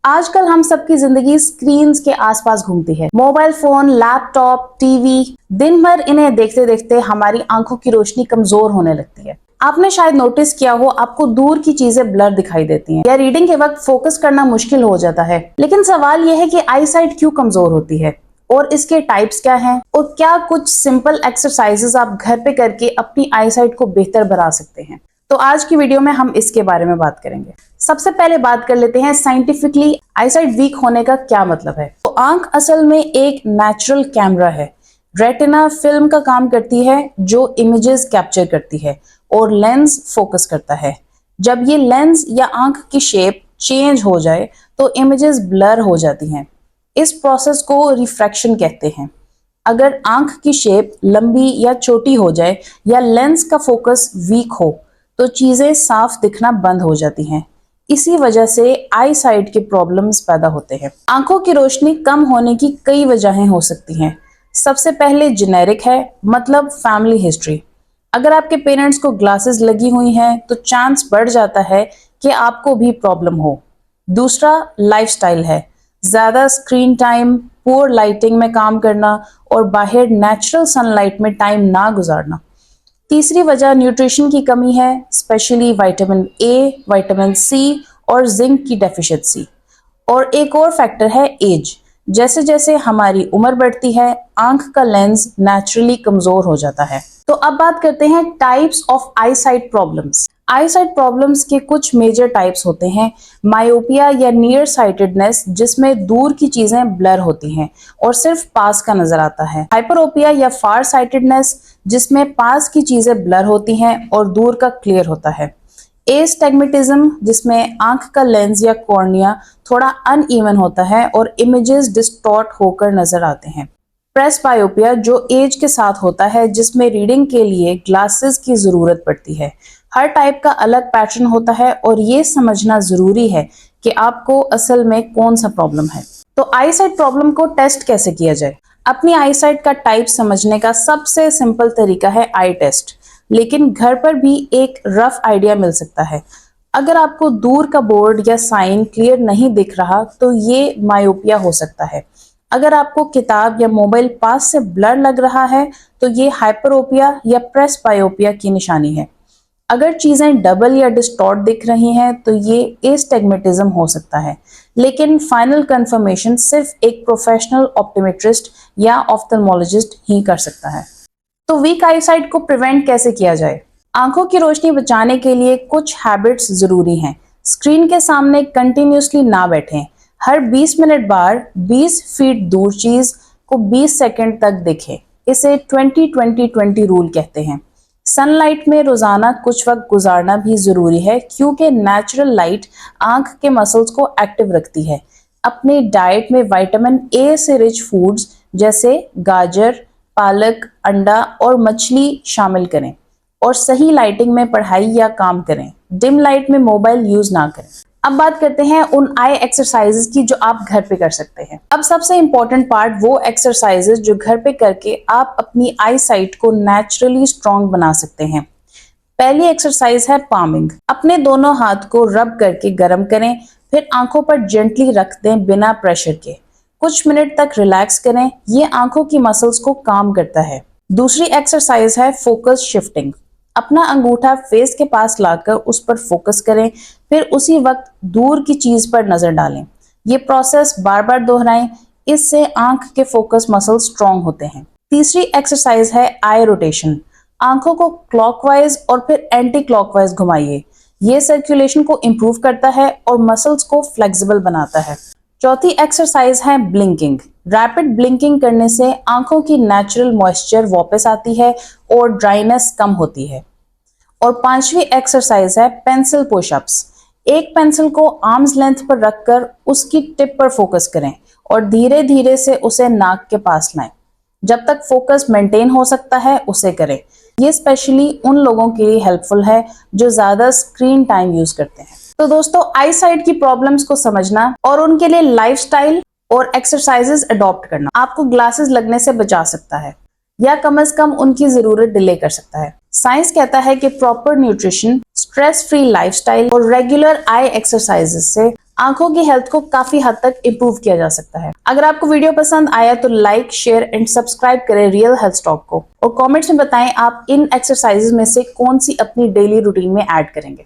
आजकल हम सबकी जिंदगी स्क्रीन्स के आसपास घूमती है। मोबाइल फोन, लैपटॉप, टीवी, दिन भर इन्हें देखते देखते हमारी आंखों की रोशनी कमजोर होने लगती है। आपने शायद नोटिस किया हो, आपको दूर की चीजें ब्लर दिखाई देती हैं या रीडिंग के वक्त फोकस करना मुश्किल हो जाता है। लेकिन सवाल यह है कि आई साइट क्यों कमजोर होती है और इसके टाइप्स क्या हैं और क्या कुछ सिंपल एक्सरसाइजेस आप घर पे करके अपनी आई साइट को बेहतर बना सकते हैं। तो आज की वीडियो में हम इसके बारे में बात करेंगे। सबसे पहले बात कर लेते हैं साइंटिफिकली आईसाइट वीक होने का क्या मतलब है। तो आंख असल में एक नेचुरल कैमरा है। रेटिना फिल्म का काम करती है जो इमेजेस कैप्चर करती है और लेंस फोकस करता है। जब ये लेंस या आंख की शेप चेंज हो जाए तो इमेजेस ब्लर हो जाती हैं। इस प्रोसेस को रिफ्रैक्शन कहते हैं। अगर आंख की शेप लंबी या छोटी हो जाए या लेंस का फोकस वीक हो तो चीजें साफ दिखना बंद हो जाती हैं। इसी वजह से आई साइट के प्रॉब्लम्स पैदा होते हैं। आंखों की रोशनी कम होने की कई वजहें हो सकती हैं। सबसे पहले जेनेरिक है, मतलब फैमिली हिस्ट्री। अगर आपके पेरेंट्स को ग्लासेस लगी हुई हैं तो चांस बढ़ जाता है कि आपको भी प्रॉब्लम हो। दूसरा लाइफस्टाइल है, ज्यादा स्क्रीन टाइम, पुअर लाइटिंग में काम करना और बाहर नेचुरल सनलाइट में टाइम ना गुजारना। तीसरी वजह न्यूट्रिशन की कमी है, specially vitamin A, vitamin C और जिंक की डेफिशिएंसी। और एक और फैक्टर है एज। जैसे जैसे हमारी उम्र बढ़ती है आंख का लेंस नेचुरली कमजोर हो जाता है। तो अब बात करते हैं types of I site problems. I site problems के कुछ मेजर टाइप्स होते हैं। मायोपिया या नियर साइटेडनेस, जिसमें दूर की चीजें ब्लर होती हैं और सिर्फ पास का नजर आता है। हाइपरोपिया या फार साइटेडनेस, जिसमें पास की चीजें ब्लर होती हैं और दूर का क्लियर होता है। एस्टिग्मेटिज्म, जिसमें आंख का लेंस या कॉर्निया थोड़ा अनइवन होता है और इमेजेस डिस्टॉर्ट होकर नजर आते हैं। प्रेसबायोपिया, जो एज के साथ होता है, जिसमें रीडिंग के लिए ग्लासेस की जरूरत पड़ती है। हर टाइप का अलग पैटर्न होता है और ये समझना जरूरी है कि आपको असल में कौन सा प्रॉब्लम है। तो आई साइट प्रॉब्लम को टेस्ट कैसे किया जाए। अपनी आई साइट का टाइप समझने का सबसे सिंपल तरीका है आई टेस्ट, लेकिन घर पर भी एक रफ आइडिया मिल सकता है। अगर आपको दूर का बोर्ड या साइन क्लियर नहीं दिख रहा तो ये मायोपिया हो सकता है। अगर आपको किताब या मोबाइल पास से ब्लर लग रहा है तो ये हाइपरोपिया या प्रेसबायोपिया की निशानी है। अगर चीजें डबल या डिस्टॉर्ट दिख रही हैं तो ये एस्टिग्मेटिज्म हो सकता है, लेकिन फाइनल कंफर्मेशन सिर्फ एक प्रोफेशनल ऑप्टोमेट्रिस्ट या ऑफ्थल्मोलॉजिस्ट ही कर सकता है। तो वीक आई साइट को प्रिवेंट कैसे किया जाए। आंखों की रोशनी बचाने के लिए कुछ हैबिट्स जरूरी हैं। स्क्रीन के सामने कंटिन्यूसली ना बैठें। हर 20 मिनट बाद 20 फीट दूर चीज को 20 सेकंड तक देखें। इसे 20-20-20 रूल कहते हैं। सनलाइट में रोजाना कुछ वक्त गुजारना भी जरूरी है, क्योंकि नेचुरल लाइट आंख के मसल्स को एक्टिव रखती है। अपने डाइट में विटामिन ए से रिच फूड्स जैसे गाजर, पालक, अंडा और मछली शामिल करें और सही लाइटिंग में पढ़ाई या काम करें। डिम लाइट में मोबाइल यूज ना करें। अब बात करते हैं उन आई एक्सरसाइजेस की जो आप घर पे कर सकते हैं। अब सबसे इंपॉर्टेंट पार्ट वो एक्सरसाइजेस जो घर पे करके आप अपनी आई साइट को नेचुरली स्ट्रॉन्ग बना सकते हैं। पहली एक्सरसाइज है पामिंग। अपने दोनों हाथ को रब करके गर्म करें, फिर आंखों पर जेंटली रख दें बिना प्रेशर के। कुछ मिनट तक रिलैक्स करें, ये आंखों की मसल्स को काम करता है। दूसरी एक्सरसाइज है फोकस शिफ्टिंग। अपना अंगूठा फेस के पास लाकर उस पर फोकस करें, फिर उसी वक्त दूर की चीज पर नजर डालें। ये प्रोसेस बार बार दोहराएं, इससे आंख के फोकस मसल स्ट्रॉन्ग होते हैं। तीसरी एक्सरसाइज है आई रोटेशन। आंखों को क्लॉकवाइज और फिर एंटी क्लॉकवाइज घुमाइए। ये सर्कुलेशन को इंप्रूव करता है और मसल्स को फ्लेक्सिबल बनाता है। चौथी एक्सरसाइज है ब्लिंकिंग। रैपिड ब्लिंकिंग करने से आंखों की नेचुरल मॉइस्चर वापस आती है और ड्राइनेस कम होती है। और पांचवी एक्सरसाइज है पेंसिल पुशअप्स। एक पेंसिल को आर्म्स लेंथ पर रखकर उसकी टिप पर फोकस करें और धीरे धीरे से उसे नाक के पास लाएं। जब तक फोकस मेंटेन हो सकता है उसे करें। ये स्पेशली उन लोगों के लिए हेल्पफुल है जो ज्यादा स्क्रीन टाइम यूज करते हैं। तो दोस्तों, आई साइट की प्रॉब्लम्स को समझना और उनके लिए लाइफस्टाइल और एक्सरसाइजेस अडॉप्ट करना आपको ग्लासेस लगने से बचा सकता है या कम से कम उनकी जरूरत डिले कर सकता है। साइंस कहता है कि proper nutrition, stress free lifestyle और रेगुलर आई एक्सरसाइजेस से आंखों की हेल्थ को काफी हद तक इंप्रूव किया जा सकता है। अगर आपको वीडियो पसंद आया तो लाइक, शेयर एंड सब्सक्राइब करें रियल हेल्थ टॉक को और कमेंट्स में बताएं आप इन एक्सरसाइजेज में से कौन सी अपनी डेली रूटीन में ऐड करेंगे।